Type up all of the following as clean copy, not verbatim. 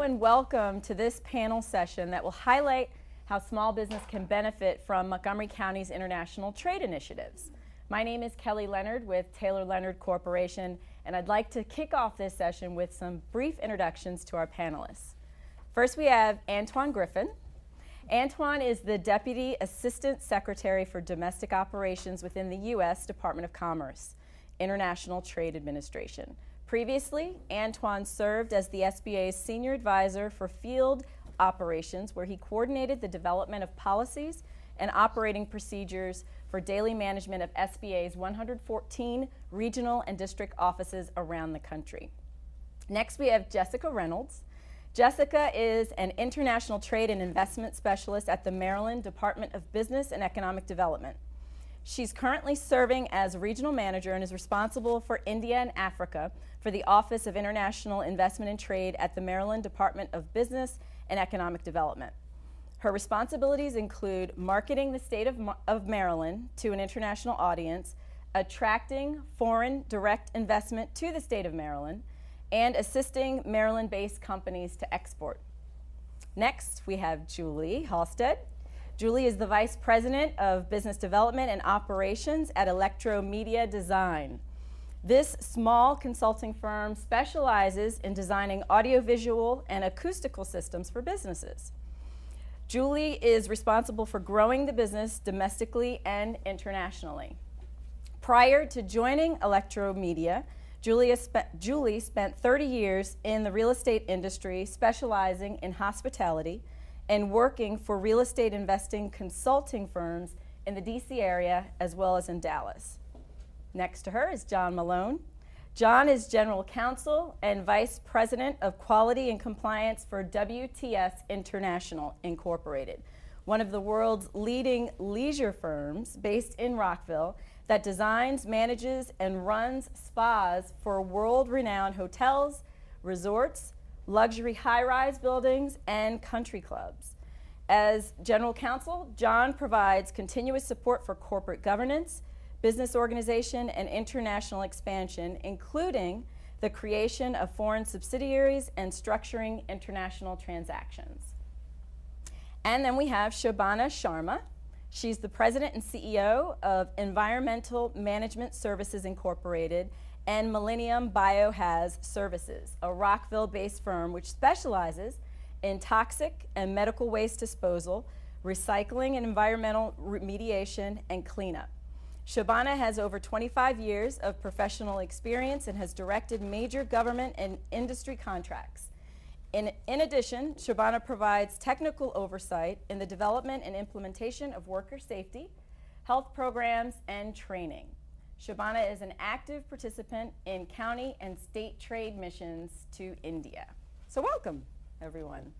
and welcome to this panel session that will highlight how small business can benefit from Montgomery County's international trade initiatives. My name is Kelly Leonard with Taylor-Leonard Corporation, and I'd like to kick off this session with some brief introductions to our panelists. First, we have Antwaun Griffin. Antwaun is the Deputy Assistant Secretary for Domestic Operations within the U.S. Department of Commerce, International Trade Administration. Previously, Antwaun served as the SBA's Senior Advisor for Field Operations, where he coordinated the development of policies and operating procedures for daily management of SBA's 114 regional and district offices around the country. Next, we have Jessica Reynolds. Jessica is an international trade and investment specialist at the Maryland Department of Business and Economic Development. She's currently serving as regional manager and is responsible for India and Africa for the Office of International Investment and Trade at the Maryland Department of Business and Economic Development. Her responsibilities include marketing the state of Maryland to an international audience, attracting foreign direct investment to the state of Maryland, and assisting Maryland-based companies to export. Next, we have Julie Halstead. Julie is the Vice President of Business Development and Operations at Electro-Media Design. This small consulting firm specializes in designing audiovisual and acoustical systems for businesses. Julie is responsible for growing the business domestically and internationally. Prior to joining Electro-Media, Julie spent 30 years in the real estate industry, specializing in hospitality and working for real estate investing consulting firms in the DC area as well as in Dallas. Next to her is John Malone. John is General Counsel and Vice President of Quality and Compliance for WTS International Incorporated, one of the world's leading leisure firms based in Rockville that designs, manages, and runs spas for world-renowned hotels, resorts, luxury high-rise buildings, and country clubs. As General Counsel, John provides continuous support for corporate governance, business organization, and international expansion, including the creation of foreign subsidiaries and structuring international transactions. And then we have Shobana Sharma. She's the President and CEO of Environmental Management Services Incorporated and Millennium Biohaz Services, a Rockville-based firm which specializes in toxic and medical waste disposal, recycling and environmental remediation, and cleanup. Shobana has over 25 years of professional experience and has directed major government and industry contracts. In addition, Shobana provides technical oversight in the development and implementation of worker safety, health programs, and training. Shobana is an active participant in county and state trade missions to India. So welcome, everyone.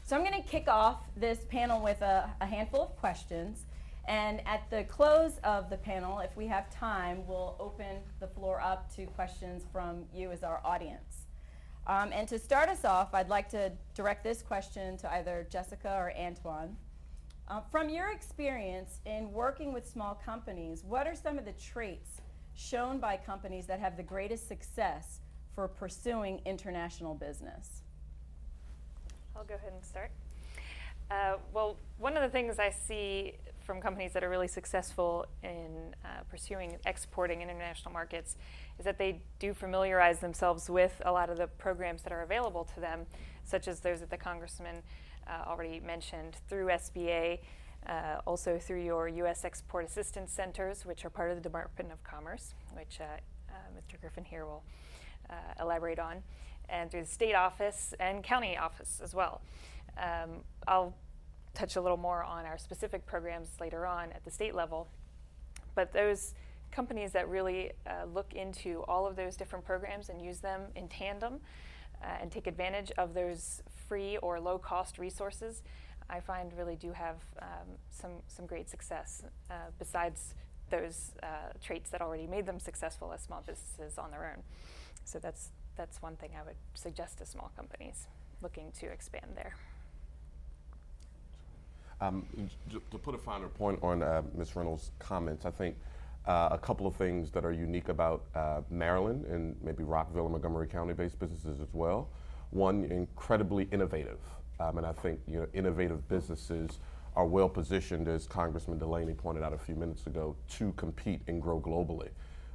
So I'm going to kick off this panel with a handful of questions. And at the close of the panel, if we have time, we'll open the floor up to questions from you as our audience. And to start us off, I'd like to direct this question to either Jessica or Antwaun. From your experience in working with small companies, what are some of the traits shown by companies that have the greatest success for pursuing international business? I'll go ahead and start. Well, one of the things I see from companies that are really successful in pursuing exporting in international markets is that they do familiarize themselves with a lot of the programs that are available to them, such as those that the Congressman already mentioned, through SBA, also through your U.S. Export Assistance Centers, which are part of the Department of Commerce, which Mr. Griffin here will elaborate on, and through the state office and county office as well. I'll touch a little more on our specific programs later on at the state level, but those companies that really look into all of those different programs and use them in tandem and take advantage of those free or low-cost resources, I find really do have some great success besides those traits that already made them successful as small businesses on their own. So that's one thing I would suggest to small companies looking to expand there. To put a finer point on Ms. Reynolds' comments, I think a couple of things that are unique about Maryland and maybe Rockville and Montgomery County-based businesses as well. one, incredibly innovative. And I think innovative businesses are well positioned, as Congressman Delaney pointed out a few minutes ago, to compete and grow globally.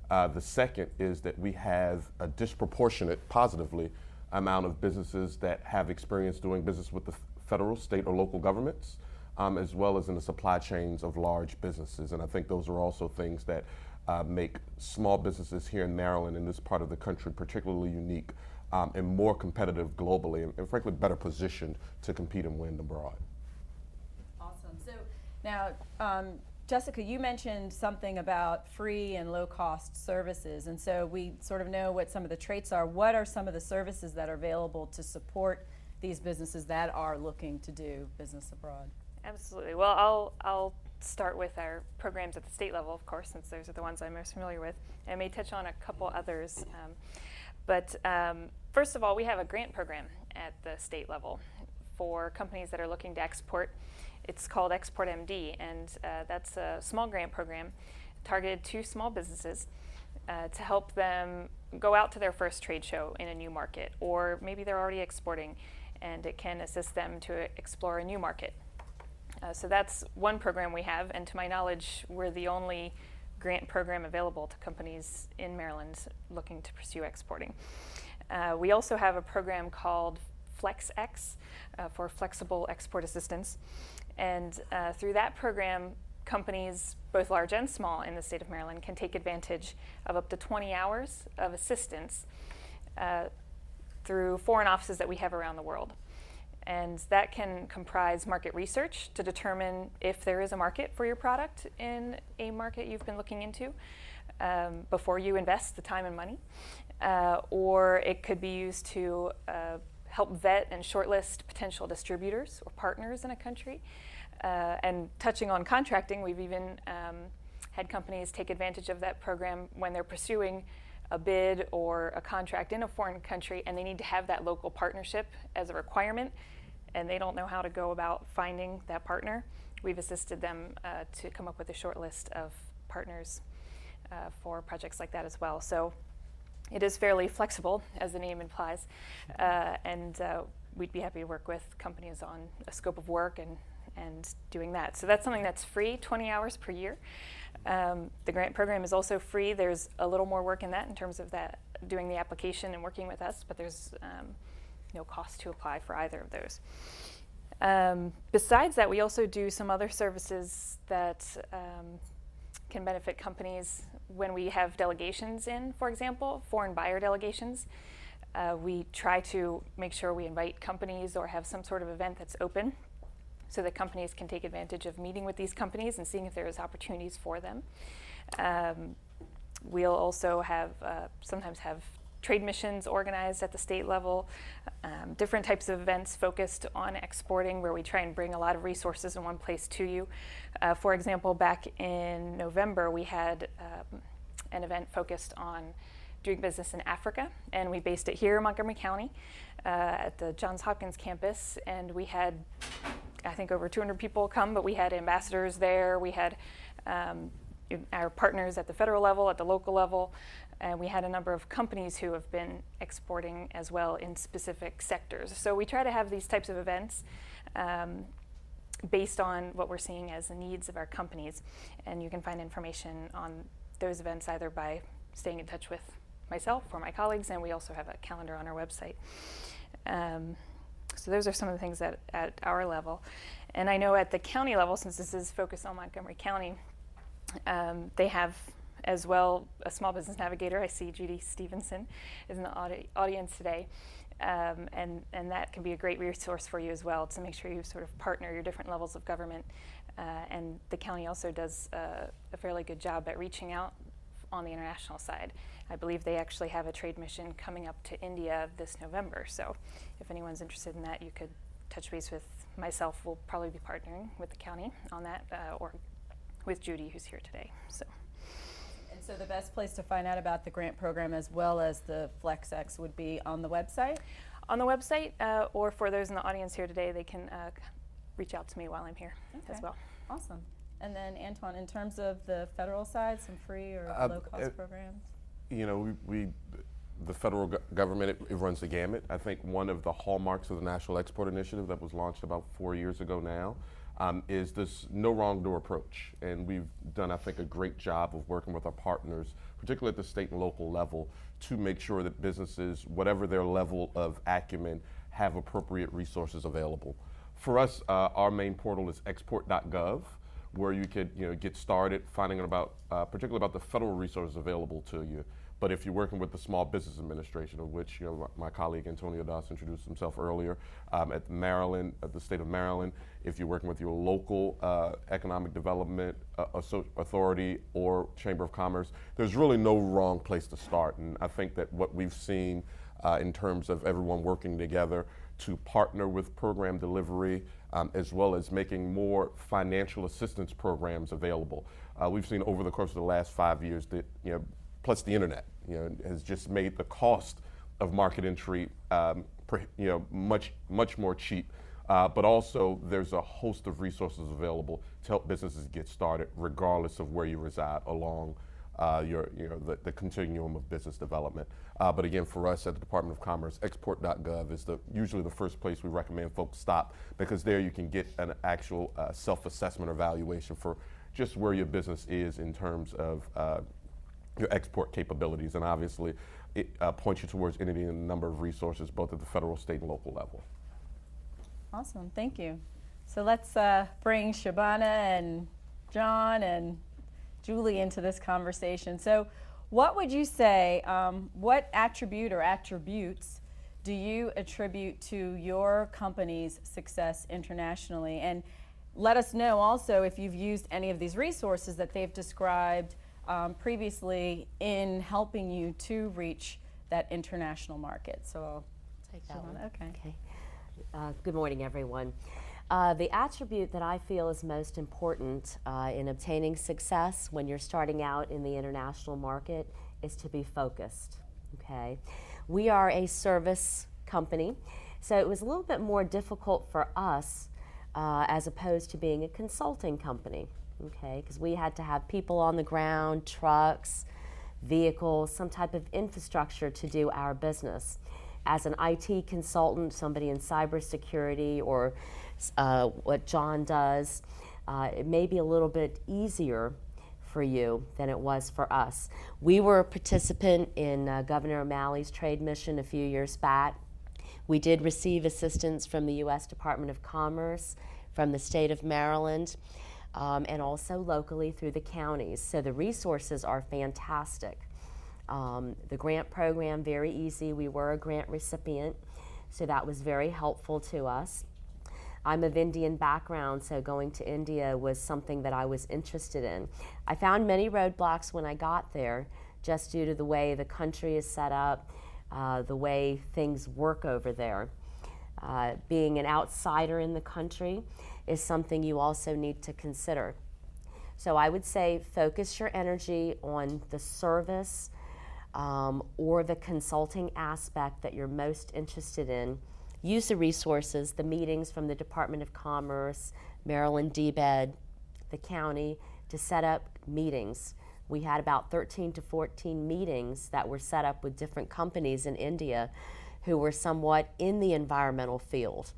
The second is that we have a disproportionate, positively, amount of businesses that have experience doing business with the federal, state, or local governments, as well as in the supply chains of large businesses. And I think those are also things that make small businesses here in Maryland, in this part of the country, particularly unique and more competitive globally, and frankly better positioned to compete and win abroad. Awesome. So now, Jessica, you mentioned something about free and low-cost services, and so we sort of know what some of the traits are. What are some of the services that are available to support these businesses that are looking to do business abroad? Absolutely. Well, I'll start with our programs at the state level, of course, since those are the ones I'm most familiar with. I may touch on a couple others. But first of all, we have a grant program at the state level for companies that are looking to export. It's called Export MD, and that's a small grant program targeted to small businesses to help them go out to their first trade show in a new market, or maybe they're already exporting, and it can assist them to explore a new market. So that's one program we have, and to my knowledge, we're the only grant program available to companies in Maryland looking to pursue exporting. We also have a program called FlexX for Flexible Export Assistance. And through that program, companies, both large and small in the state of Maryland, can take advantage of up to 20 hours of assistance through foreign offices that we have around the world. And that can comprise market research to determine if there is a market for your product in a market you've been looking into before you invest the time and money. Or it could be used to help vet and shortlist potential distributors or partners in a country. And touching on contracting, we've even had companies take advantage of that program when they're pursuing a bid or a contract in a foreign country, and they need to have that local partnership as a requirement, and they don't know how to go about finding that partner. We've assisted them to come up with a short list of partners for projects like that as well. So it is fairly flexible, as the name implies, and we'd be happy to work with companies on a scope of work and doing that. So that's something that's free, 20 hours per year. The grant program is also free. There's a little more work in that in terms of that, doing the application and working with us, but there's no cost to apply for either of those. Besides that, we also do some other services that can benefit companies when we have delegations in, for example, foreign buyer delegations. We try to make sure we invite companies or have some sort of event that's open so that companies can take advantage of meeting with these companies and seeing if there's opportunities for them. We'll also have sometimes have trade missions organized at the state level, different types of events focused on exporting where we try and bring a lot of resources in one place to you. For example, back in November, we had an event focused on doing business in Africa, and we based it here in Montgomery County at the Johns Hopkins campus, and we had, I think, over 200 people come, but we had ambassadors there, we had our partners at the federal level, at the local level, and we had a number of companies who have been exporting as well in specific sectors. So we try to have these types of events based on what we're seeing as the needs of our companies, and you can find information on those events either by staying in touch with myself or my colleagues, and we also have a calendar on our website. So those are some of the things at our level. And I know at the county level, since this is focused on Montgomery County, they have as well a small business navigator. I see Judy Stevenson is in the audience today. And that can be a great resource for you as well to make sure you sort of partner your different levels of government. And the county also does a fairly good job at reaching out on the international side. I believe they actually have a trade mission coming up to India this November. So if anyone's interested in that, you could touch base with myself. We'll probably be partnering with the county on that, or with Judy, who's here today. And so the best place to find out about the grant program as well as the FlexX would be on the website? On the website, or for those in the audience here today, they can reach out to me while I'm here as well. Awesome. And then Antwaun, in terms of the federal side, some free or low-cost programs? You know, we the federal government, it runs the gamut. I think one of the hallmarks of the National Export Initiative that was launched about 4 years ago now is this no wrong door approach. And we've done, I think, a great job of working with our partners, particularly at the state and local level, to make sure that businesses, whatever their level of acumen, have appropriate resources available. For us, our main portal is export.gov, where you could get started finding out about, particularly about the federal resources available to you. But if you're working with the Small Business Administration, of which my colleague Antonio Das introduced himself earlier, at Maryland, at the state of Maryland, if you're working with your local economic development authority or Chamber of Commerce, there's really no wrong place to start. And I think that what we've seen in terms of everyone working together to partner with program delivery, as well as making more financial assistance programs available. We've seen over the course of the last 5 years that, plus the internet, has just made the cost of market entry, much more cheap. But also, there's a host of resources available to help businesses get started, regardless of where you reside along the continuum of business development. But again, for us at the Department of Commerce, export.gov is usually the first place we recommend folks stop, because there you can get an actual self-assessment or evaluation for just where your business is in terms of your export capabilities, and obviously it points you towards any number of resources, both at the federal, state, and local level. Awesome, thank you. So let's bring Shabana and John and Julie into this conversation. So what would you say, what attribute or attributes do you attribute to your company's success internationally? And let us know also if you've used any of these resources that they've described previously in helping you to reach that international market. So I'll take that one. Okay. Good morning, everyone. The attribute that I feel is most important in obtaining success when you're starting out in the international market is to be focused. Okay, we are a service company, so it was a little bit more difficult for us as opposed to being a consulting company. Okay, because we had to have people on the ground, trucks, vehicles, some type of infrastructure to do our business. As an IT consultant, somebody in cybersecurity, or what John does, it may be a little bit easier for you than it was for us. We were a participant in Governor O'Malley's trade mission a few years back. We did receive assistance from the U.S. Department of Commerce, from the state of Maryland, and also locally through the counties. So the resources are fantastic. The grant program, very easy. We were a grant recipient, so that was very helpful to us. I'm of Indian background, so going to India was something that I was interested in. I found many roadblocks when I got there, just due to the way the country is set up, the way things work over there. Being an outsider in the country is something you also need to consider. So I would say focus your energy on the service or the consulting aspect that you're most interested in. Use the resources, the meetings from the Department of Commerce, Maryland DBED, the county, to set up meetings. We had about 13 to 14 meetings that were set up with different companies in India who were somewhat in the environmental field.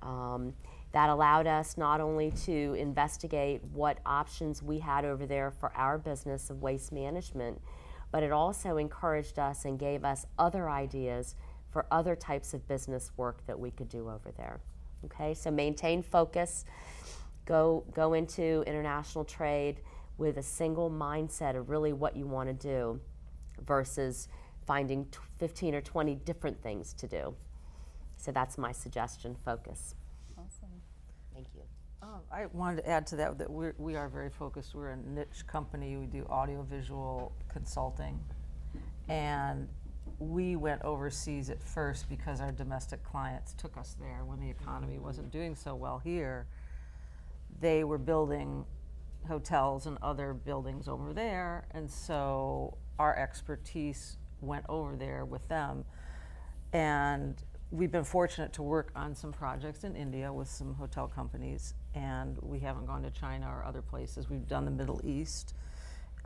That allowed us not only to investigate what options we had over there for our business of waste management, but it also encouraged us and gave us other ideas for other types of business work that we could do over there. Okay, so maintain focus, go into international trade with a single mindset of really what you want to do versus finding 15 or 20 different things to do. So that's my suggestion, focus. Awesome. Thank you. I wanted to add to that we are very focused. We're a niche company. We do audiovisual consulting. And we went overseas at first because our domestic clients took us there when the economy wasn't doing so well here. They were building hotels and other buildings over there, and so our expertise went over there with them. And we've been fortunate to work on some projects in India with some hotel companies, and we haven't gone to China or other places. We've done the Middle East.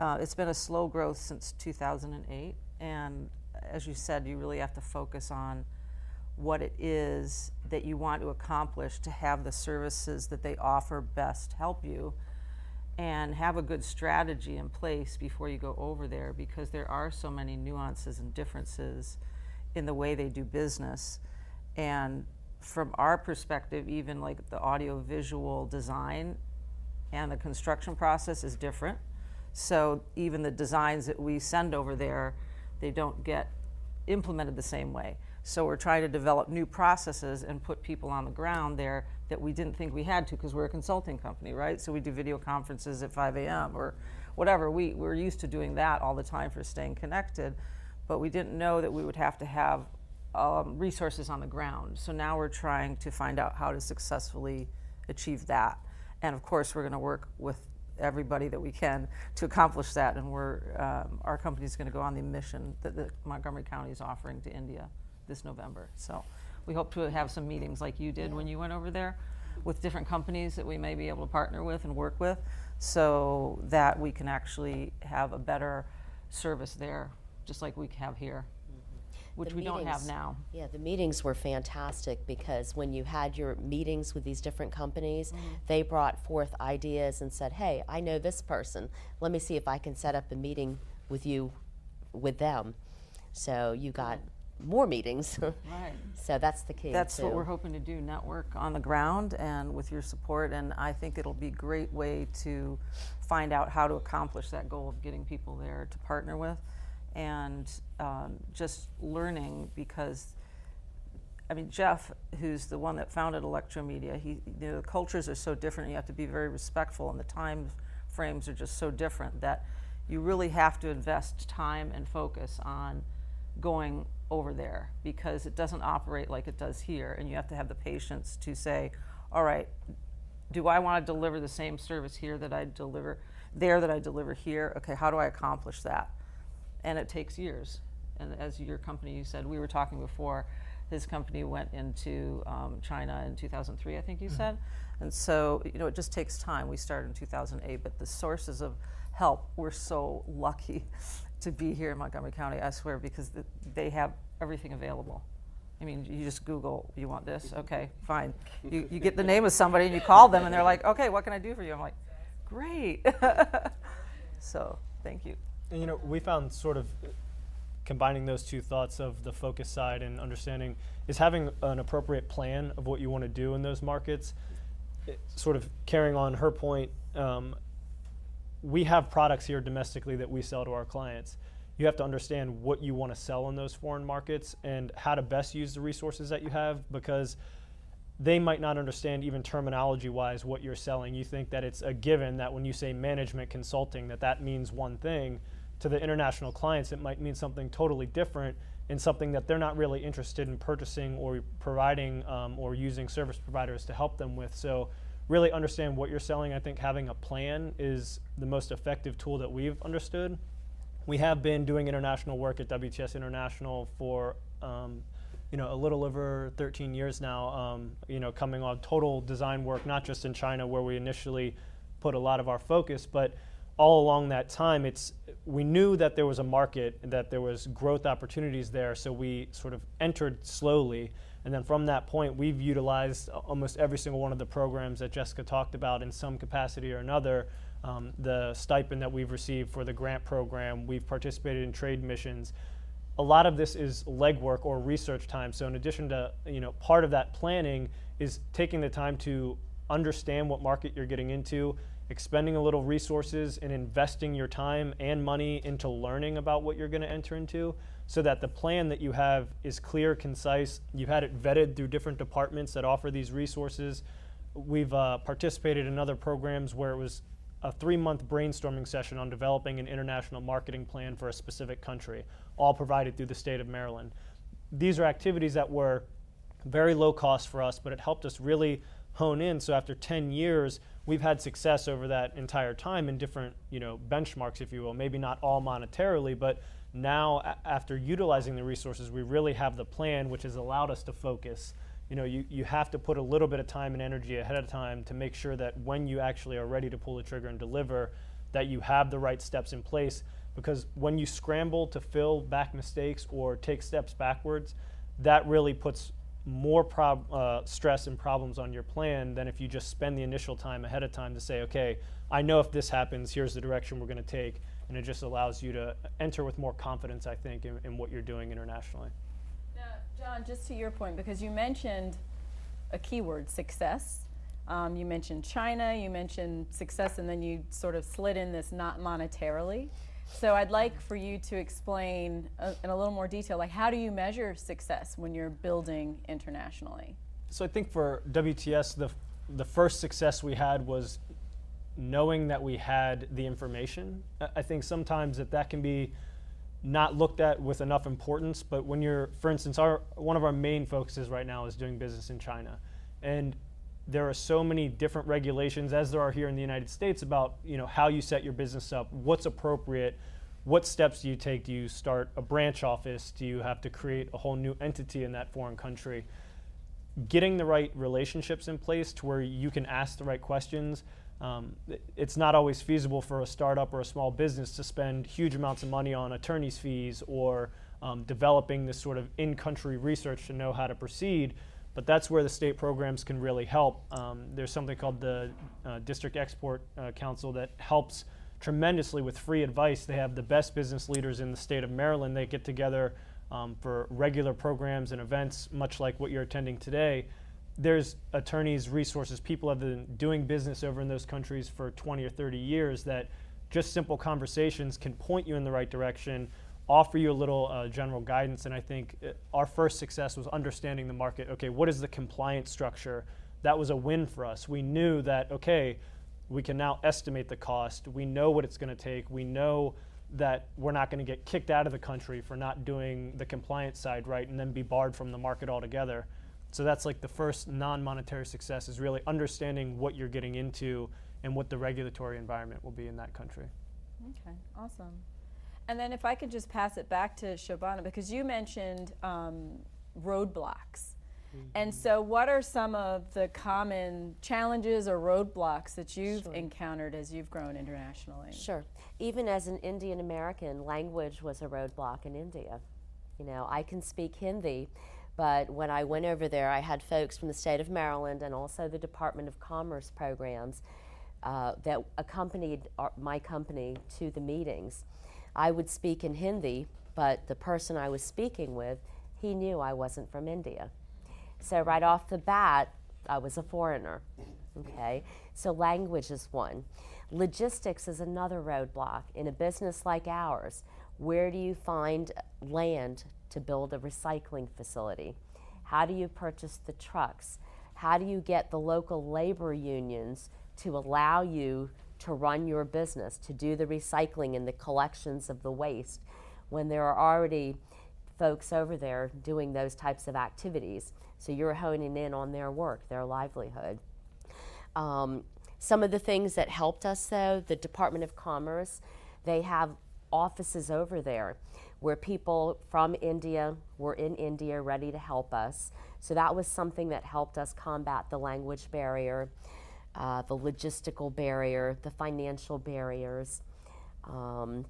It's been a slow growth since 2008, and as you said, you really have to focus on what it is that you want to accomplish to have the services that they offer best help you, and have a good strategy in place before you go over there, because there are so many nuances and differences in the way they do business. And from our perspective, even like the audio-visual design and the construction process is different. So even the designs that we send over there, they don't get implemented the same way. So we're trying to develop new processes and put people on the ground there that we didn't think we had to, because we're a consulting company, right? So we do video conferences at 5 a.m. or whatever. We're used to doing that all the time for staying connected, but we didn't know that we would have to have resources on the ground. So now we're trying to find out how to successfully achieve that. And of course, we're going to work with everybody that we can to accomplish that. And our company is going to go on the mission that the Montgomery County is offering to India this November. So we hope to have some meetings like you did when you went over there, with different companies that we may be able to partner with and work with, so that we can actually have a better service there, just like we have here, which we don't have now. Yeah, the meetings were fantastic, because when you had your meetings with these different companies, they brought forth ideas and said, hey, I know this person. Let me see if I can set up a meeting with you, with them. So you got more meetings. Right. So that's the key. That's what we're hoping to do, network on the ground and with your support. And I think it'll be a great way to find out how to accomplish that goal of getting people there to partner with. And just learning, because I mean, Jeff, who's the one that founded Electro-Media, the cultures are so different. You have to be very respectful, and the time frames are just so different that you really have to invest time and focus on going over there, because it doesn't operate like it does here, and you have to have the patience to say, all right, do I want to deliver the same service here that I deliver there that I deliver here? Okay, how do I accomplish that? And it takes years. And as your company, you said, we were talking before, his company went into China in 2003, I think you said. And so, you know, it just takes time. We started in 2008, but the sources of help, we're so lucky to be here in Montgomery County, I swear, because they have everything available. I mean, you just Google, you want this? Okay, fine. You get the name of somebody and you call them and they're like, okay, what can I do for you? I'm like, great. So, thank you. And, you know, we found sort of combining those two thoughts of the focus side and understanding is having an appropriate plan of what you want to do in those markets. Sort of carrying on her point, we have products here domestically that we sell to our clients. You have to understand what you want to sell in those foreign markets and how to best use the resources that you have, because they might not understand even terminology-wise what you're selling. You think that it's a given that when you say management consulting, that means one thing. To the international clients, it might mean something totally different, and something that they're not really interested in purchasing or providing or using service providers to help them with. So really understand what you're selling. I think having a plan is the most effective tool that we've understood. We have been doing international work at WTS International for you know, a little over 13 years now, you know, coming on total design work, not just in China where we initially put a lot of our focus, but all along that time, we knew that there was a market, that there was growth opportunities there, so we sort of entered slowly. And then from that point, we've utilized almost every single one of the programs that Jessica talked about in some capacity or another. The stipend that we've received for the grant program, we've participated in trade missions. A lot of this is legwork or research time. So in addition to, you know, part of that planning is taking the time to understand what market you're getting into, expending a little resources and investing your time and money into learning about what you're going to enter into, so that the plan that you have is clear, concise. You've had it vetted through different departments that offer these resources. We've participated in other programs where it was a 3-month brainstorming session on developing an international marketing plan for a specific country, all provided through the state of Maryland. These are activities that were very low cost for us, but it helped us really hone in. So after 10 years, we've had success over that entire time in different, you know, benchmarks, if you will, maybe not all monetarily, but now after utilizing the resources, we really have the plan, which has allowed us to focus. You know, you have to put a little bit of time and energy ahead of time to make sure that when you actually are ready to pull the trigger and deliver, that you have the right steps in place, because when you scramble to fill back mistakes or take steps backwards, that really puts more stress and problems on your plan than if you just spend the initial time ahead of time to say, okay, I know if this happens, here's the direction we're going to take. And it just allows you to enter with more confidence, I think, in what you're doing internationally. Now, John, just to your point, because you mentioned a keyword, success. You mentioned China, you mentioned success, and then you sort of slid in this not monetarily. So I'd like for you to explain in a little more detail, like how do you measure success when you're building internationally? So I think for WTS, the first success we had was knowing that we had the information. I think sometimes that can be not looked at with enough importance, but when you're, for instance, one of our main focuses right now is doing business in China. And there are so many different regulations, as there are here in the United States, about how you set your business up, what's appropriate, what steps do you take? Do you start a branch office? Do you have to create a whole new entity in that foreign country? Getting the right relationships in place to where you can ask the right questions. It's not always feasible for a startup or a small business to spend huge amounts of money on attorney's fees or developing this sort of in-country research to know how to proceed. But that's where the state programs can really help. There's something called the District Export Council that helps tremendously with free advice. They have the best business leaders in the state of Maryland. They get together for regular programs and events, much like what you're attending today. There's attorneys, resources, people have been doing business over in those countries for 20 or 30 years that just simple conversations can point you in the right direction, offer you a little general guidance. And I think our first success was understanding the market. Okay, what is the compliance structure? That was a win for us. We knew that, okay, we can now estimate the cost. We know what it's going to take. We know that we're not going to get kicked out of the country for not doing the compliance side right and then be barred from the market altogether. So that's like the first non-monetary success, is really understanding what you're getting into and what the regulatory environment will be in that country. Okay, awesome. And then if I could just pass it back to Shobana, because you mentioned roadblocks. And so what are some of the common challenges or roadblocks that you've encountered as you've grown internationally? Sure. Even as an Indian American, language was a roadblock in India. I can speak Hindi, but when I went over there, I had folks from the state of Maryland and also the Department of Commerce programs that accompanied my company to the meetings. I would speak in Hindi, but the person I was speaking with, he knew I wasn't from India. So right off the bat, I was a foreigner, okay? So language is one. Logistics is another roadblock. In a business like ours, where do you find land to build a recycling facility? How do you purchase the trucks? How do you get the local labor unions to allow you to run your business, to do the recycling and the collections of the waste when there are already folks over there doing those types of activities? So you're honing in on their work, their livelihood. Some of the things that helped us, though, the Department of Commerce, they have offices over there where people from India were in India ready to help us. So that was something that helped us combat the language barrier, the logistical barrier, the financial barriers. And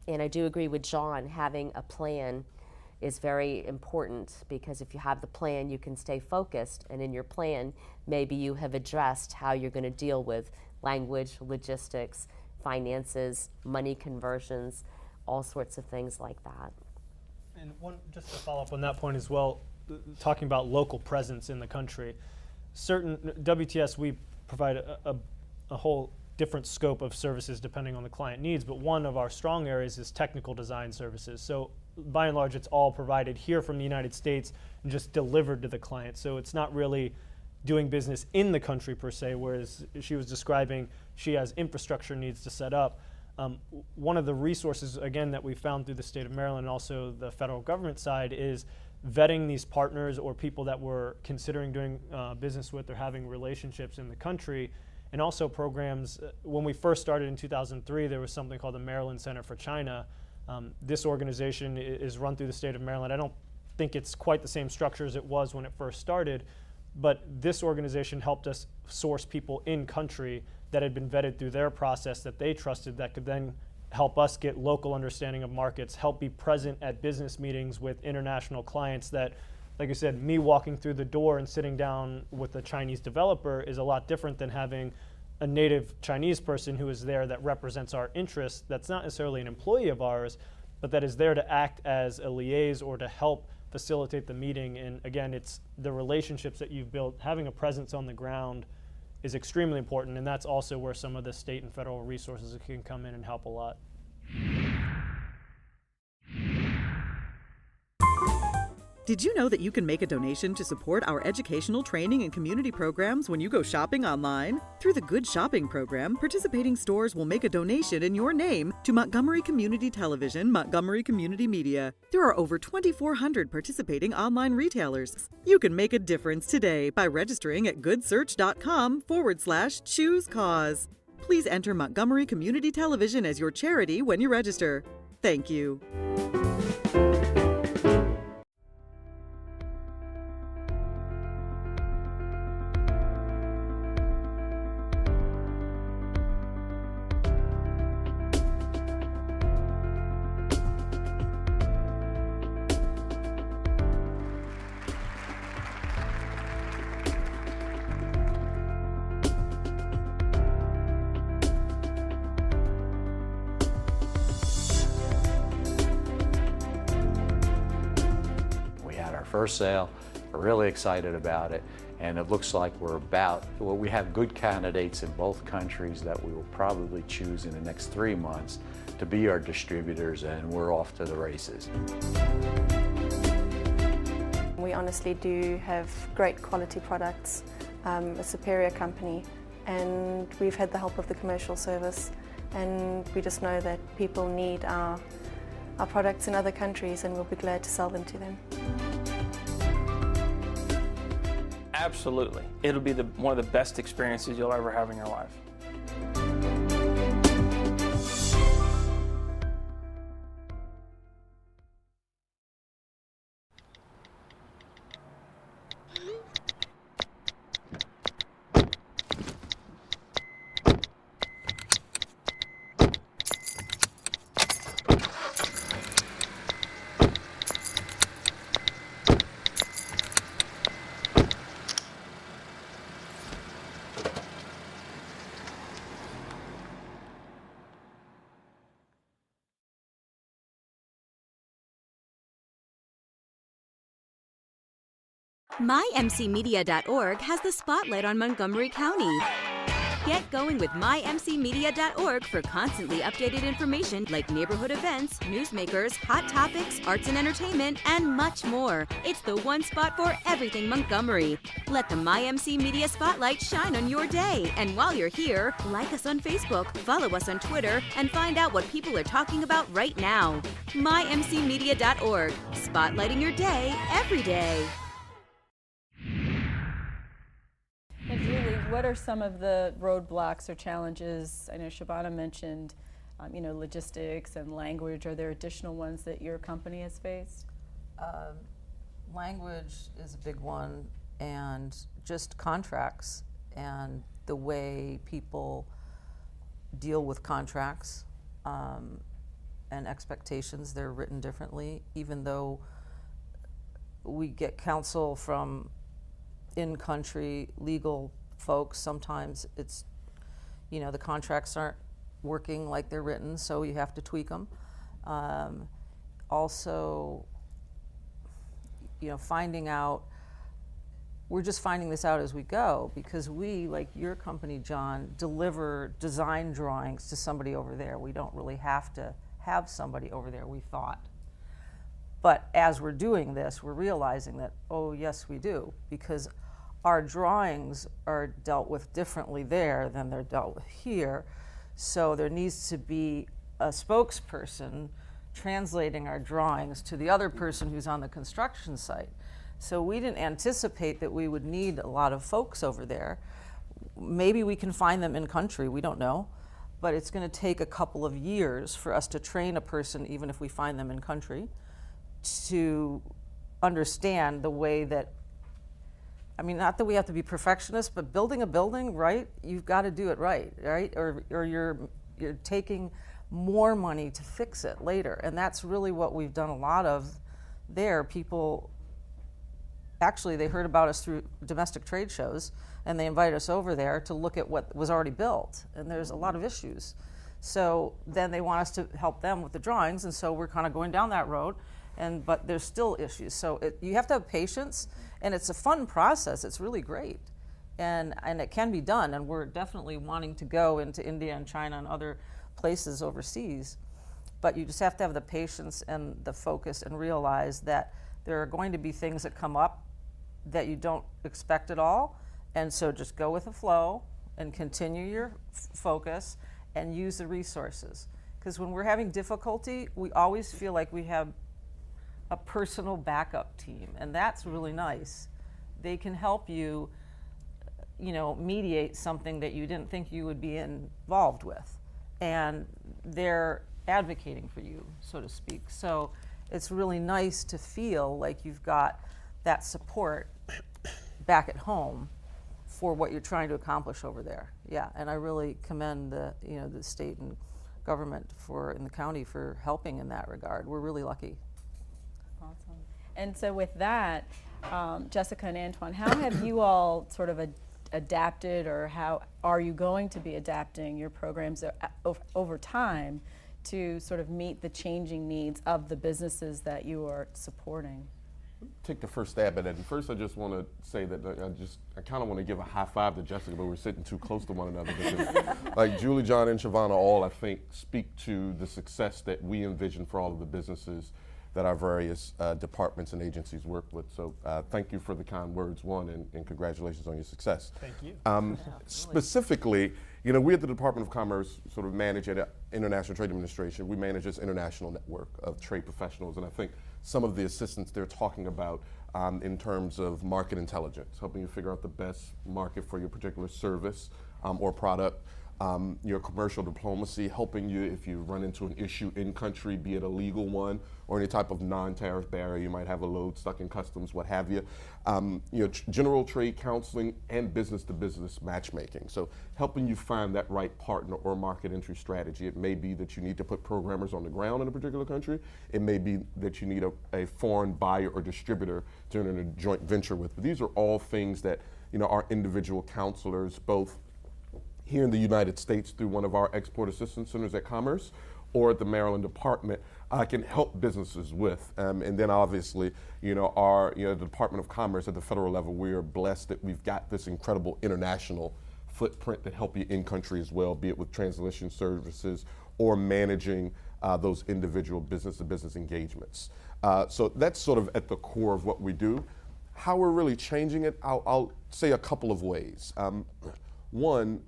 I do agree with John, having a plan is very important, because if you have the plan, you can stay focused, and in your plan, maybe you have addressed how you're going to deal with language, logistics, finances, money conversions, all sorts of things like that. And just to follow up on that point as well, talking about local presence in the country, WTS, we provide a whole different scope of services depending on the client needs, but one of our strong areas is technical design services. So by and large, it's all provided here from the United States and just delivered to the client. So it's not really doing business in the country per se, whereas she was describing she has infrastructure needs to set up. One of the resources, again, that we found through the state of Maryland and also the federal government side is vetting these partners or people that we're considering doing business with or having relationships in the country. And also programs. When we first started in 2003, there was something called the Merlyn Center for China. This organization is run through the state of Maryland. I don't think it's quite the same structure as it was when it first started, but this organization helped us source people in country that had been vetted through their process that they trusted, that could then help us get local understanding of markets, help be present at business meetings with international clients that, like I said, me walking through the door and sitting down with a Chinese developer is a lot different than having a native Chinese person who is there that represents our interests, that's not necessarily an employee of ours, but that is there to act as a liaison or to help facilitate the meeting. And again, it's the relationships that you've built. Having a presence on the ground is extremely important, and that's also where some of the state and federal resources can come in and help a lot. Did you know that you can make a donation to support our educational training and community programs when you go shopping online? Through the Good Shopping program, participating stores will make a donation in your name to Montgomery Community Television, Montgomery Community Media. There are over 2,400 participating online retailers. You can make a difference today by registering at goodsearch.com/choose cause. Please enter Montgomery Community Television as your charity when you register. Thank you. First sale. We're really excited about it, and it looks like we have good candidates in both countries that we will probably choose in the next 3 months to be our distributors, and we're off to the races. We honestly do have great quality products, a superior company, and we've had the help of the commercial service, and we just know that people need our products in other countries, and we'll be glad to sell them to them. Absolutely. It'll be one of the best experiences you'll ever have in your life. MyMCmedia.org has the spotlight on Montgomery County. Get going with MyMCmedia.org for constantly updated information like neighborhood events, newsmakers, hot topics, arts and entertainment, and much more. It's the one spot for everything Montgomery. Let the MyMC Media spotlight shine on your day. And while you're here, like us on Facebook, follow us on Twitter, and find out what people are talking about right now. MyMCmedia.org, spotlighting your day every day. And Julie, what are some of the roadblocks or challenges? I know Shabana mentioned, logistics and language. Are there additional ones that your company has faced? Language is a big one, and just contracts and the way people deal with contracts and expectations. They're written differently, even though we get counsel from in-country legal folks. Sometimes it's, the contracts aren't working like they're written, so you have to tweak them. Also, finding out, we're just finding this out as we go, because we, like your company, John, deliver design drawings to somebody over there. We don't really have to have somebody over there, we thought. But as we're doing this, we're realizing that, oh yes, we do, because our drawings are dealt with differently there than they're dealt with here. So there needs to be a spokesperson translating our drawings to the other person who's on the construction site. So we didn't anticipate that we would need a lot of folks over there. Maybe we can find them in country, we don't know. But it's going to take a couple of years for us to train a person, even if we find them in country, to understand the way that I mean, not that we have to be perfectionists, but building a building, right? You've got to do it right? Or you're taking more money to fix it later, and that's really what we've done a lot of there. People, actually, they heard about us through domestic trade shows, and they invited us over there to look at what was already built, and there's a lot of issues. So then they want us to help them with the drawings, and so we're kind of going down that road, but there's still issues. So you have to have patience, and it's a fun process. It's really great, and it can be done, and we're definitely wanting to go into India and China and other places overseas. But you just have to have the patience and the focus and realize that there are going to be things that come up that you don't expect at all, and so just go with the flow and continue your focus and use the resources. Because when we're having difficulty, we always feel like we have a personal backup team, and that's really nice. They can help you, mediate something that you didn't think you would be involved with, and they're advocating for you, so to speak. So it's really nice to feel like you've got that support back at home for what you're trying to accomplish over there. Yeah, and I really commend the state and government in the county for helping in that regard. We're really lucky. Awesome. And so with that, Jessica and Antwaun, how have you all sort of adapted, or how are you going to be adapting your programs over time to sort of meet the changing needs of the businesses that you are supporting? Take the first stab at it. And first, I just want to say that I kind of want to give a high five to Jessica, but we're sitting too close to one another because, like Julie, John, and Shavana, all I think speak to the success that we envision for all of the businesses that our various departments and agencies work with. So thank you for the kind words, one, and congratulations on your success. Thank you. Specifically, we at the Department of Commerce sort of manage at International Trade Administration. We manage this international network of trade professionals, and I think some of the assistance they're talking about in terms of market intelligence, helping you figure out the best market for your particular service or product. Your commercial diplomacy, helping you if you run into an issue in country, be it a legal one or any type of non-tariff barrier. You might have a load stuck in customs, what have you. General trade counseling and business-to-business matchmaking. So helping you find that right partner or market entry strategy. It may be that you need to put programmers on the ground in a particular country. It may be that you need a foreign buyer or distributor to enter in a joint venture with. But these are all things that our individual counselors, both here in the United States through one of our export assistance centers at Commerce or at the Maryland Department, can help businesses with. And then obviously, our the Department of Commerce at the federal level, we are blessed that we've got this incredible international footprint that help you in country as well, be it with translation services or managing those individual business-to-business engagements. So that's sort of at the core of what we do. How we're really changing it, I'll say a couple of ways. One,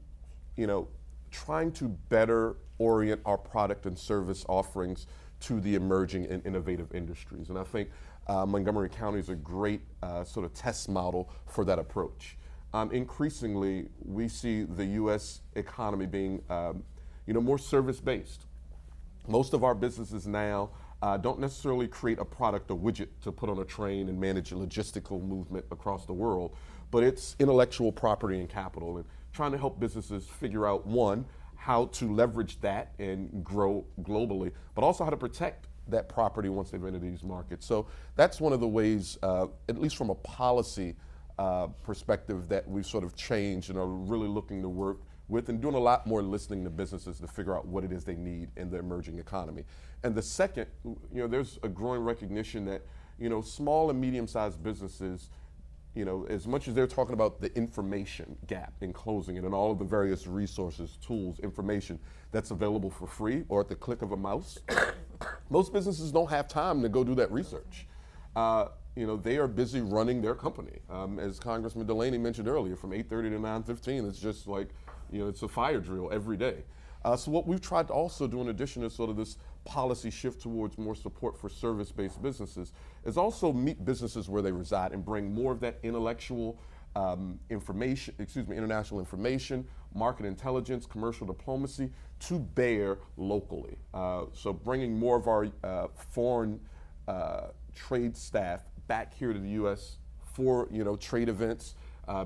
trying to better orient our product and service offerings to the emerging and innovative industries. And I think Montgomery County is a great sort of test model for that approach. Increasingly, we see the U.S. economy being more service-based. Most of our businesses now don't necessarily create a product or widget to put on a train and manage a logistical movement across the world, but it's intellectual property and capital. And trying to help businesses figure out, one, how to leverage that and grow globally, but also how to protect that property once they've entered these markets. So that's one of the ways, at least from a policy perspective, that we've sort of changed and are really looking to work with and doing a lot more listening to businesses to figure out what it is they need in the emerging economy. And the second, there's a growing recognition that, small and medium-sized businesses, as much as they're talking about the information gap in closing it and all of the various resources, tools, information that's available for free or at the click of a mouse, most businesses don't have time to go do that research. They are busy running their company. As Congressman Delaney mentioned earlier, from 8:30 to 9:15, it's just like, it's a fire drill every day. So what we've tried to also do, in addition to sort of this policy shift towards more support for service-based businesses, is also meet businesses where they reside and bring more of that intellectual international information, market intelligence, commercial diplomacy to bear locally. So bringing more of our foreign trade staff back here to the U.S. for trade events,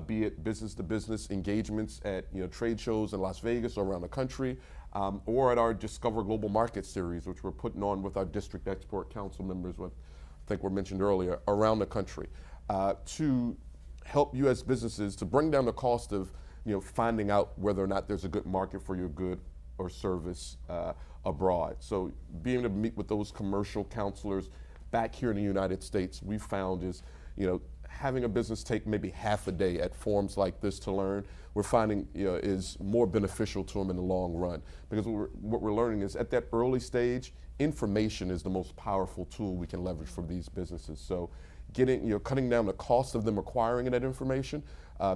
be it business-to-business engagements at trade shows in Las Vegas or around the country, or at our Discover Global Market series, which we're putting on with our District Export Council members, what I think were mentioned earlier, around the country, to help U.S. businesses to bring down the cost of finding out whether or not there's a good market for your good or service abroad. So being able to meet with those commercial counselors back here in the United States, we found is, having a business take maybe half a day at forums like this to learn, we're finding is more beneficial to them in the long run. Because what we're learning is at that early stage, information is the most powerful tool we can leverage for these businesses. So cutting down the cost of them acquiring that information,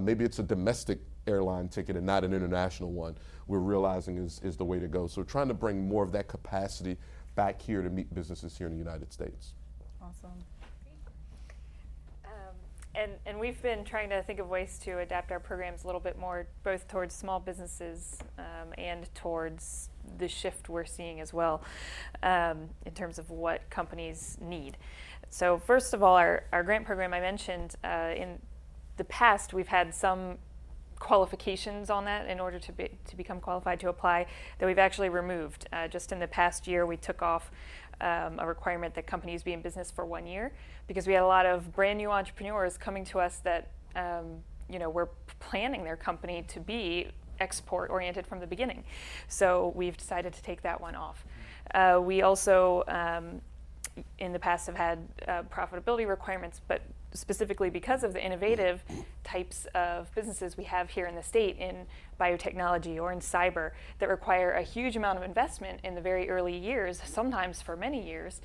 maybe it's a domestic airline ticket and not an international one, we're realizing is the way to go. So we're trying to bring more of that capacity back here to meet businesses here in the United States. Awesome. And we've been trying to think of ways to adapt our programs a little bit more, both towards small businesses and towards the shift we're seeing as well in terms of what companies need. So first of all, our grant program I mentioned, in the past we've had some qualifications on that in order to become qualified to apply that we've actually removed. Just in the past year we took off a requirement that companies be in business for 1 year, because we had a lot of brand new entrepreneurs coming to us that were planning their company to be export oriented from the beginning. So we've decided to take that one off. We also in the past have had profitability requirements, but specifically because of the innovative types of businesses we have here in the state in biotechnology or in cyber that require a huge amount of investment in the very early years, sometimes for many years,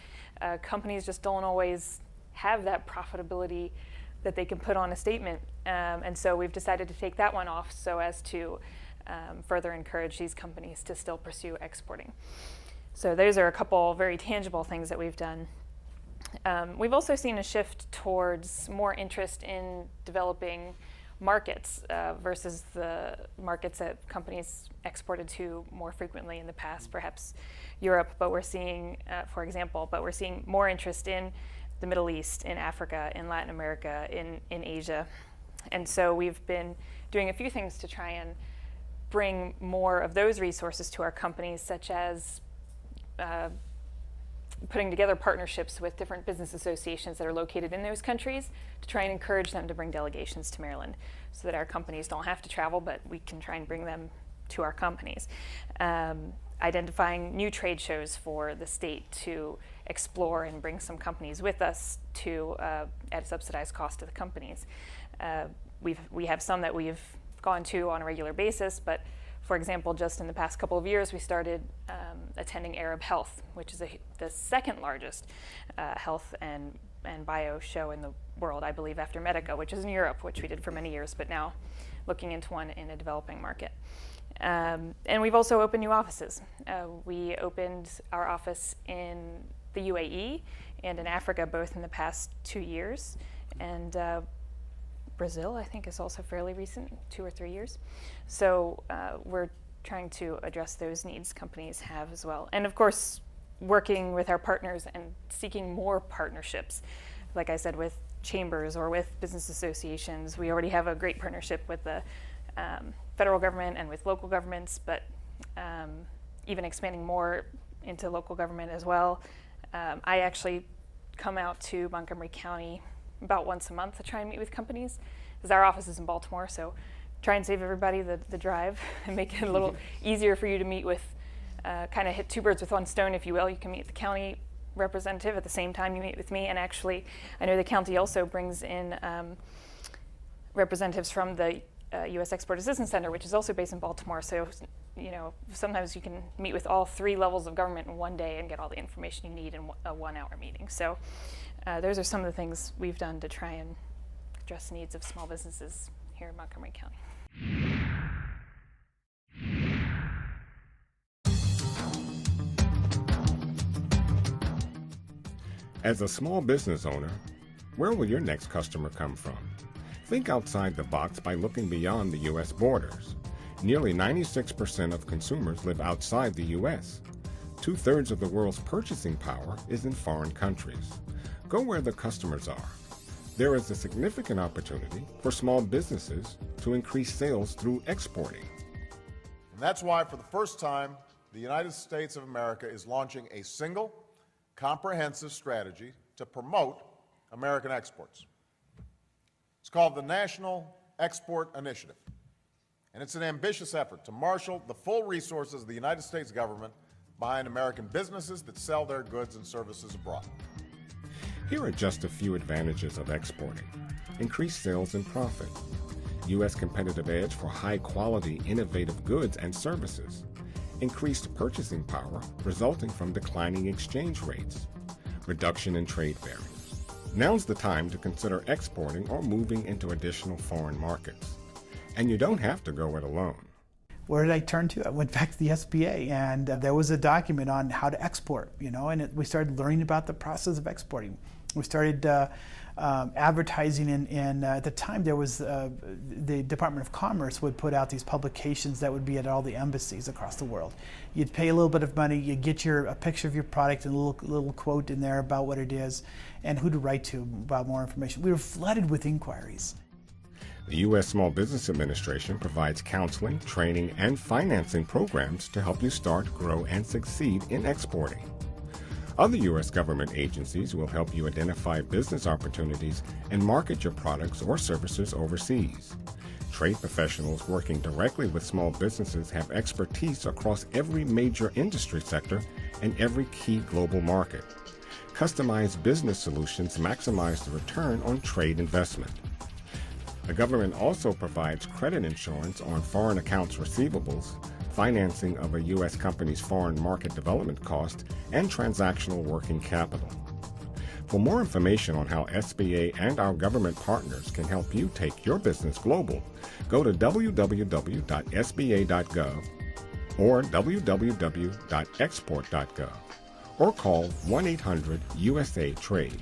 companies just don't always have that profitability that they can put on a statement. And so we've decided to take that one off so as to further encourage these companies to still pursue exporting. So those are a couple very tangible things that we've done. We've also seen a shift towards more interest in developing markets versus the markets that companies exported to more frequently in the past, perhaps Europe, but we're seeing, for example, we're seeing more interest in the Middle East, in Africa, in Latin America, in Asia. And so we've been doing a few things to try and bring more of those resources to our companies, such as putting together partnerships with different business associations that are located in those countries to try and encourage them to bring delegations to Maryland so that our companies don't have to travel, but we can try and bring them to our companies. Identifying new trade shows for the state to explore and bring some companies with us to at a subsidized cost to the companies. We have some that we've gone to on a regular basis, but for example, just in the past couple of years, we started attending Arab Health, which is the second largest health and bio show in the world, I believe, after Medica, which is in Europe, which we did for many years, but now looking into one in a developing market. And we've also opened new offices. We opened our office in the UAE and in Africa, both in the past 2 years. And Brazil, I think, is also fairly recent, 2 or 3 years. So we're trying to address those needs companies have as well. And of course, working with our partners and seeking more partnerships, like I said, with chambers or with business associations. We already have a great partnership with the federal government and with local governments, but even expanding more into local government as well. I actually come out to Montgomery County about once a month to try and meet with companies, because our office is in Baltimore, so try and save everybody the drive and make it a little easier for you to meet with, kind of hit 2 birds with 1 stone, if you will. You can meet the county representative at the same time you meet with me, and actually I know the county also brings in representatives from the U.S. Export Assistance Center, which is also based in Baltimore, so sometimes you can meet with all 3 levels of government in one day and get all the information you need in a 1-hour meeting. So those are some of the things we've done to try and address the needs of small businesses here in Montgomery County. As a small business owner, where will your next customer come from? Think outside the box by looking beyond the U.S. borders. Nearly 96% of consumers live outside the U.S. 2/3 of the world's purchasing power is in foreign countries. Go where the customers are. there is a significant opportunity for small businesses to increase sales through exporting. And that's why, for the first time, the United States of America is launching a single, comprehensive strategy to promote American exports. It's called the National Export Initiative, and it's an ambitious effort to marshal the full resources of the United States government behind American businesses that sell their goods and services abroad. Here are just a few advantages of exporting. Increased sales and profit. U.S. competitive edge for high-quality, innovative goods and services. Increased purchasing power resulting from declining exchange rates. Reduction in trade barriers. Now's the time to consider exporting or moving into additional foreign markets. And you don't have to go it alone. Where did I turn to? I went back to the SBA, and there was a document on how to export, and we started learning about the process of exporting. We started advertising, and at the time there was the Department of Commerce would put out these publications that would be at all the embassies across the world. You'd pay a little bit of money, you'd get a picture of your product and a little quote in there about what it is and who to write to about more information. We were flooded with inquiries. The U.S. Small Business Administration provides counseling, training, and financing programs to help you start, grow, and succeed in exporting. Other U.S. government agencies will help you identify business opportunities and market your products or services overseas. Trade professionals working directly with small businesses have expertise across every major industry sector and every key global market. Customized business solutions maximize the return on trade investment. The government also provides credit insurance on foreign accounts receivables, financing of a U.S. company's foreign market development cost, and transactional working capital. For more information on how SBA and our government partners can help you take your business global, go to www.sba.gov or www.export.gov or call 1-800-USA-TRADE.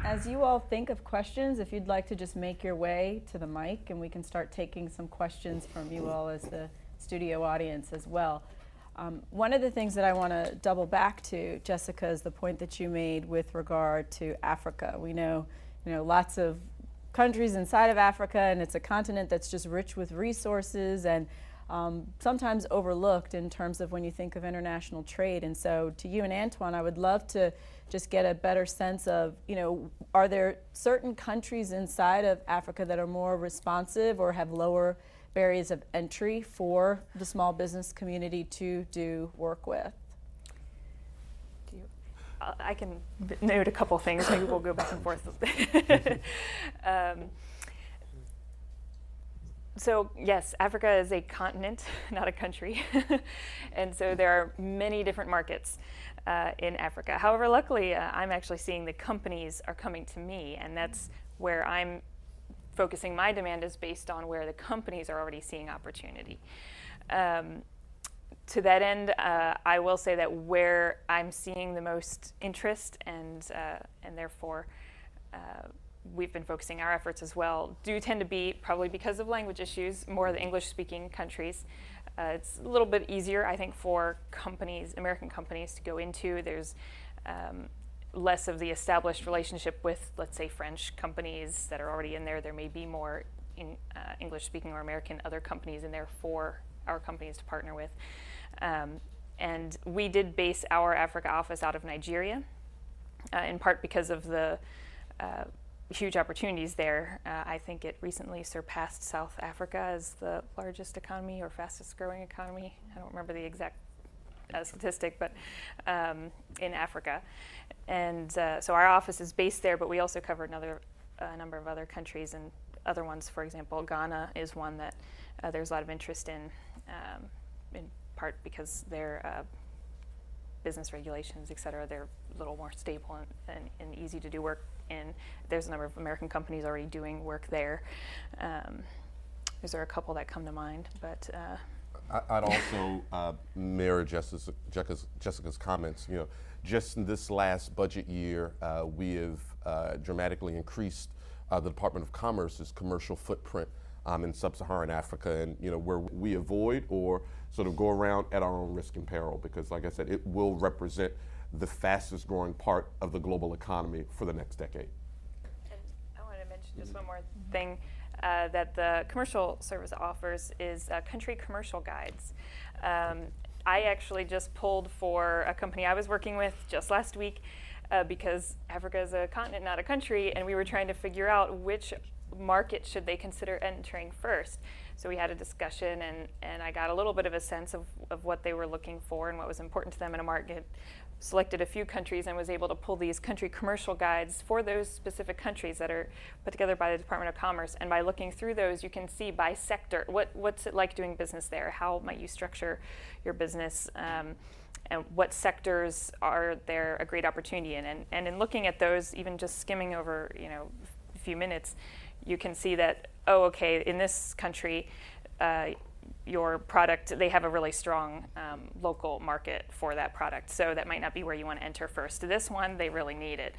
As you all think of questions, if you'd like to just make your way to the mic and we can start taking some questions from you all as the studio audience as well. One of the things that I want to double back to, Jessica, is the point that you made with regard to Africa. We know, lots of countries inside of Africa, and it's a continent that's just rich with resources and sometimes overlooked in terms of when you think of international trade. And so to you and Antwaun, I would love to just get a better sense of, are there certain countries inside of Africa that are more responsive or have lower barriers of entry for the small business community to do work with? I can note a couple things. Maybe we'll go back and forth. So yes, Africa is a continent, not a country. And so there are many different markets in Africa. However, luckily, I'm actually seeing the companies are coming to me, and that's where I'm focusing my demand is based on where the companies are already seeing opportunity. To that end, I will say that where I'm seeing the most interest and therefore we've been focusing our efforts as well, do tend to be, probably because of language issues, more of the English-speaking countries. It's a little bit easier, I think, for companies, American companies, to go into. There's less of the established relationship with, let's say, French companies that are already in there. There may be more English-speaking or American other companies in there for our companies to partner with. And we did base our Africa office out of Nigeria, in part because of the huge opportunities there. I think it recently surpassed South Africa as the largest economy or fastest growing economy. I don't remember the exact statistic, but in Africa. And so our office is based there, but we also cover a number of other countries, and other ones, for example, Ghana is one that there's a lot of interest in part because their business regulations, et cetera, they're a little more stable and easy to do work in. There's a number of American companies already doing work there. Those are a couple that come to mind, but. I'd also mirror Jessica's comments. You know, just in this last budget year, we have dramatically increased the Department of Commerce's commercial footprint in sub-Saharan Africa, and you know, where we avoid or sort of go around at our own risk and peril, because like I said, it will represent the fastest growing part of the global economy for the next decade. And I want to mention just one more thing that the commercial service offers is country commercial guides. I actually just pulled for a company I was working with just last week because Africa is a continent, not a country, and we were trying to figure out which market should they consider entering first. So we had a discussion, and I got a little bit of a sense of what they were looking for and what was important to them in a market. Selected a few countries and was able to pull these country commercial guides for those specific countries that are put together by the Department of Commerce. And by looking through those, you can see by sector, what's it like doing business there? How might you structure your business? And what sectors are there a great opportunity in? And in looking at those, even just skimming over, you know, a few minutes, you can see that, oh, okay, in this country, your product, they have a really strong local market for that product. So that might not be where you want to enter first. This one, they really need it,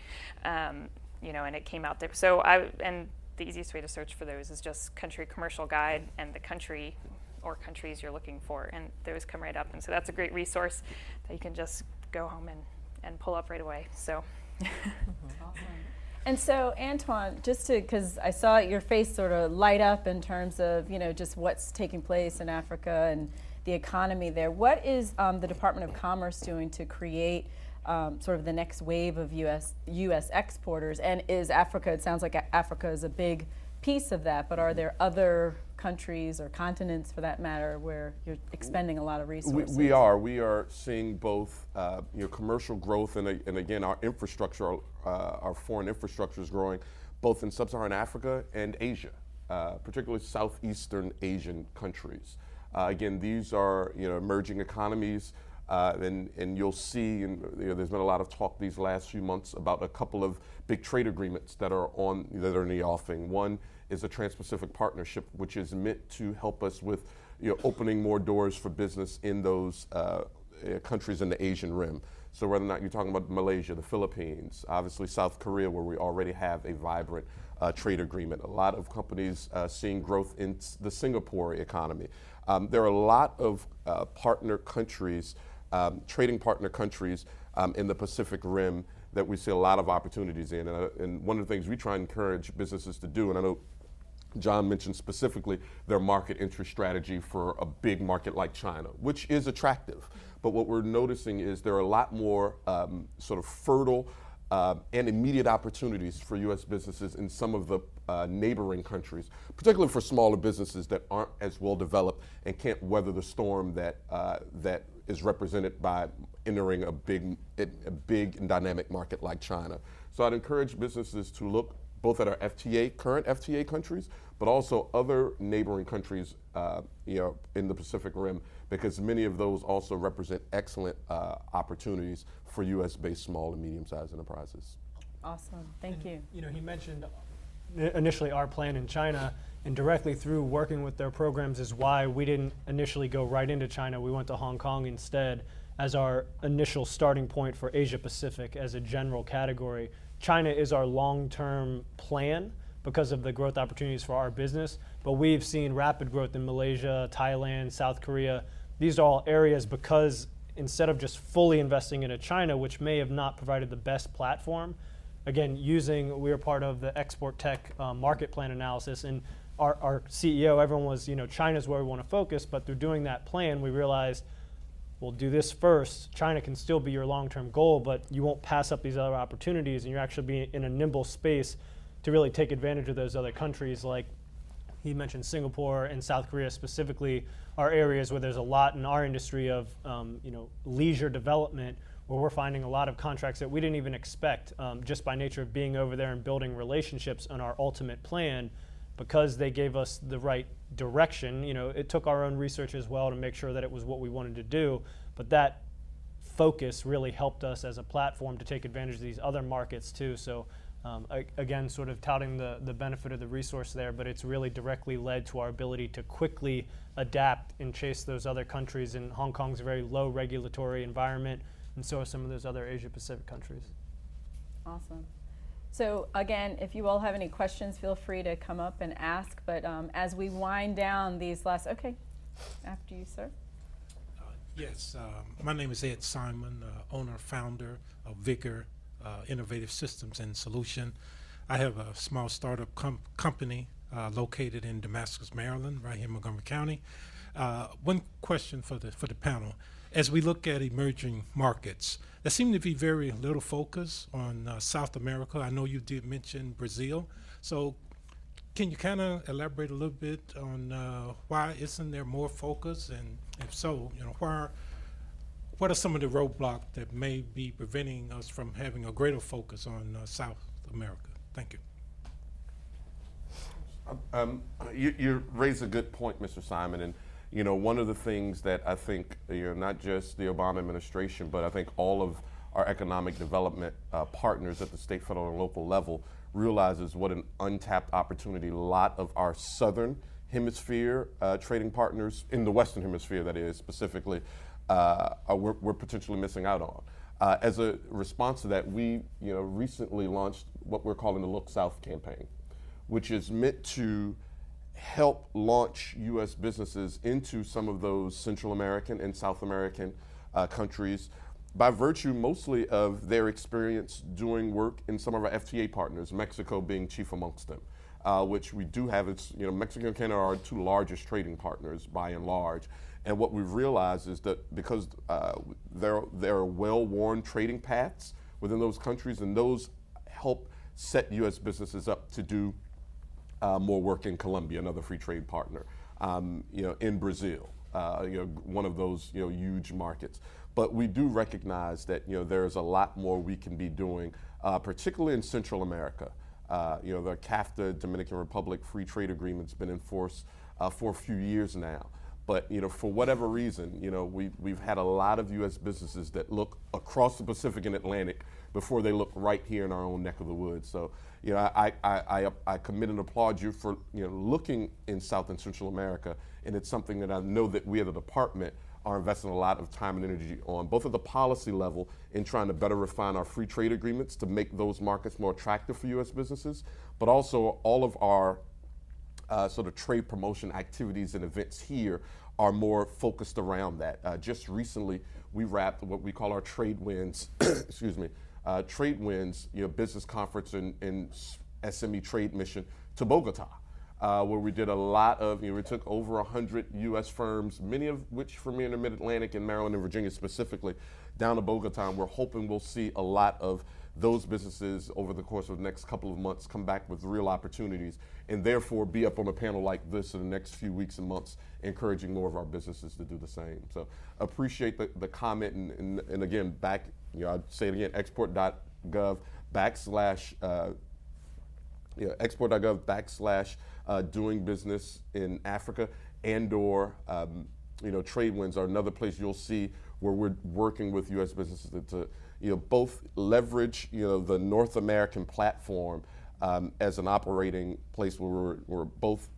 you know, and it came out there. So and the easiest way to search for those is just country commercial guide and the country or countries you're looking for, and those come right up. And so that's a great resource that you can just go home and pull up right away. So. Awesome. And so, Antwaun, just to, because I saw your face sort of light up in terms of, you know, just what's taking place in Africa and the economy there. What is the Department of Commerce doing to create sort of the next wave of U.S. exporters? And is Africa, it sounds like Africa is a big piece of that, but are there other countries or continents, for that matter, where you're expending a lot of resources? We are seeing both you know, commercial growth and again, our infrastructure, our foreign infrastructure is growing both in sub-Saharan Africa and Asia, particularly Southeastern Asian countries. Again, these are, you know, emerging economies, and you'll see, and you know, there's been a lot of talk these last few months about a couple of big trade agreements that are in the offing. One is a Trans-Pacific Partnership, which is meant to help us with, you know, opening more doors for business in those countries in the Asian Rim. So whether or not you're talking about Malaysia, the Philippines, obviously South Korea, where we already have a vibrant trade agreement. A lot of companies seeing growth in the Singapore economy. There are a lot of partner countries, trading partner countries in the Pacific Rim that we see a lot of opportunities in. And one of the things we try and encourage businesses to do, and I know John mentioned specifically their market entry strategy for a big market like China, which is attractive. But what we're noticing is there are a lot more sort of fertile and immediate opportunities for U.S. businesses in some of the neighboring countries, particularly for smaller businesses that aren't as well developed and can't weather the storm that is represented by entering a big and dynamic market like China. So I'd encourage businesses to look both at our current FTA countries, but also other neighboring countries, you know, in the Pacific Rim, because many of those also represent excellent opportunities for U.S.-based small and medium-sized enterprises. Awesome, thank you. You know, he mentioned initially our plan in China, and directly through working with their programs is why we didn't initially go right into China. We went to Hong Kong instead as our initial starting point for Asia Pacific as a general category. China is our long-term plan because of the growth opportunities for our business, but we've seen rapid growth in Malaysia, Thailand, South Korea. These are all areas because instead of just fully investing into China, which may have not provided the best platform, again, we were part of the Export Tech market plan analysis, and our CEO, everyone was, you know, China's where we want to focus, but through doing that plan, we realized we'll do this first. China can still be your long-term goal, but you won't pass up these other opportunities, and you're actually be in a nimble space to really take advantage of those other countries. Like he mentioned, Singapore and South Korea specifically are areas where there's a lot in our industry of you know, leisure development, where we're finding a lot of contracts that we didn't even expect just by nature of being over there and building relationships on our ultimate plan, because they gave us the right direction. You know, it took our own research as well to make sure that it was what we wanted to do, but that focus really helped us as a platform to take advantage of these other markets too. So Again, sort of touting the benefit of the resource there, but it's really directly led to our ability to quickly adapt and chase those other countries. And Hong Kong's a very low regulatory environment, and so are some of those other Asia Pacific countries. Awesome. So again, if you all have any questions, feel free to come up and ask. But as we wind down these last, okay, after you, sir. Yes, my name is Ed Simon, owner, founder of Vigor Innovative Systems and Solution. I have a small startup company located in Damascus, Maryland, right here in Montgomery County. One question for the panel. As we look at emerging markets, there seems to be very little focus on South America. I know you did mention Brazil. So can you kind of elaborate a little bit on why isn't there more focus? And if so, what are some of the roadblocks that may be preventing us from having a greater focus on South America? Thank you. You raise a good point, Mr. Simon, and one of the things that I think not just the Obama administration, but I think all of our economic development partners at the state, federal, and local level realizes what an untapped opportunity a lot of our southern hemisphere trading partners in the Western hemisphere, that is specifically, we're potentially missing out on. As a response to that, we recently launched what we're calling the Look South campaign, which is meant to help launch U.S. businesses into some of those Central American and South American countries by virtue mostly of their experience doing work in some of our FTA partners, Mexico being chief amongst them, which we do have. It's, Mexico and Canada are our two largest trading partners by and large. And what we've realized is that because there are well-worn trading paths within those countries, and those help set U.S. businesses up to do more work in Colombia, another free trade partner, in Brazil, one of those huge markets. But we do recognize that there's a lot more we can be doing, particularly in Central America. The CAFTA Dominican Republic Free Trade Agreement's been in force for a few years now. But for whatever reason, we've had a lot of U.S. businesses that look across the Pacific and Atlantic before they look right here in our own neck of the woods. So, I commend and applaud you for looking in South and Central America, and it's something that I know that we as a department are investing a lot of time and energy on, both at the policy level in trying to better refine our free trade agreements to make those markets more attractive for U.S. businesses, but also all of our sort of trade promotion activities and events here are more focused around that. Just recently, we wrapped what we call our Trade Wins, Trade Wins, business conference and SME trade mission to Bogota, where we did a lot of, we took over 100 U.S. firms, many of which from here in the Mid-Atlantic and Maryland and Virginia specifically, down to Bogota. And we're hoping we'll see a lot of those businesses over the course of the next couple of months come back with real opportunities, and therefore be up on a panel like this in the next few weeks and months, encouraging more of our businesses to do the same. So appreciate the comment, and again, I'd say it again, export.gov / doing business in Africa, and/or Trade Wins are another place you'll see where we're working with U.S. businesses to both leverage the North American platform as an operating place where we're both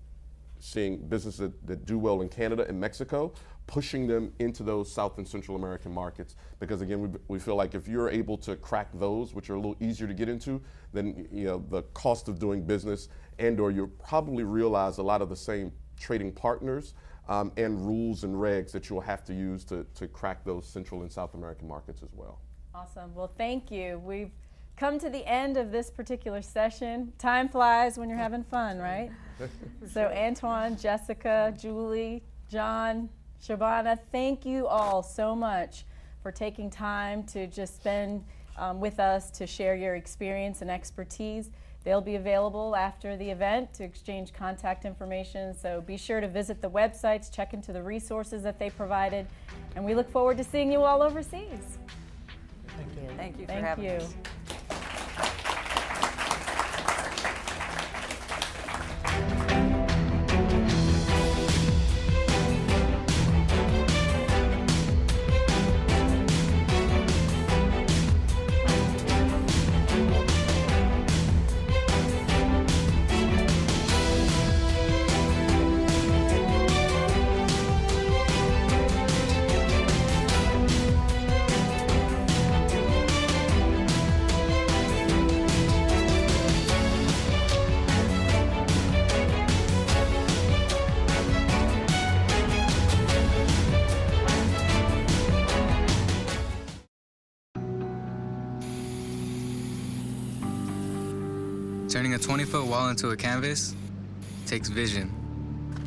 seeing businesses that do well in Canada and Mexico, pushing them into those South and Central American markets. Because again, we feel like if you're able to crack those, which are a little easier to get into, then the cost of doing business, and/or you'll probably realize a lot of the same trading partners and rules and regs that you'll have to use to crack those Central and South American markets as well. Awesome. Well, thank you. We've come to the end of this particular session. Time flies when you're having fun, right? So Antwaun, Jessica, Julie, John, Shabana, thank you all so much for taking time to just spend with us to share your experience and expertise. They'll be available after the event to exchange contact information, so be sure to visit the websites, check into the resources that they provided, and we look forward to seeing you all overseas. Thank you. Thank you for having us. Turning a 20-foot wall into a canvas takes vision.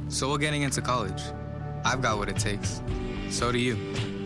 So will getting into college. I've got what it takes. So do you.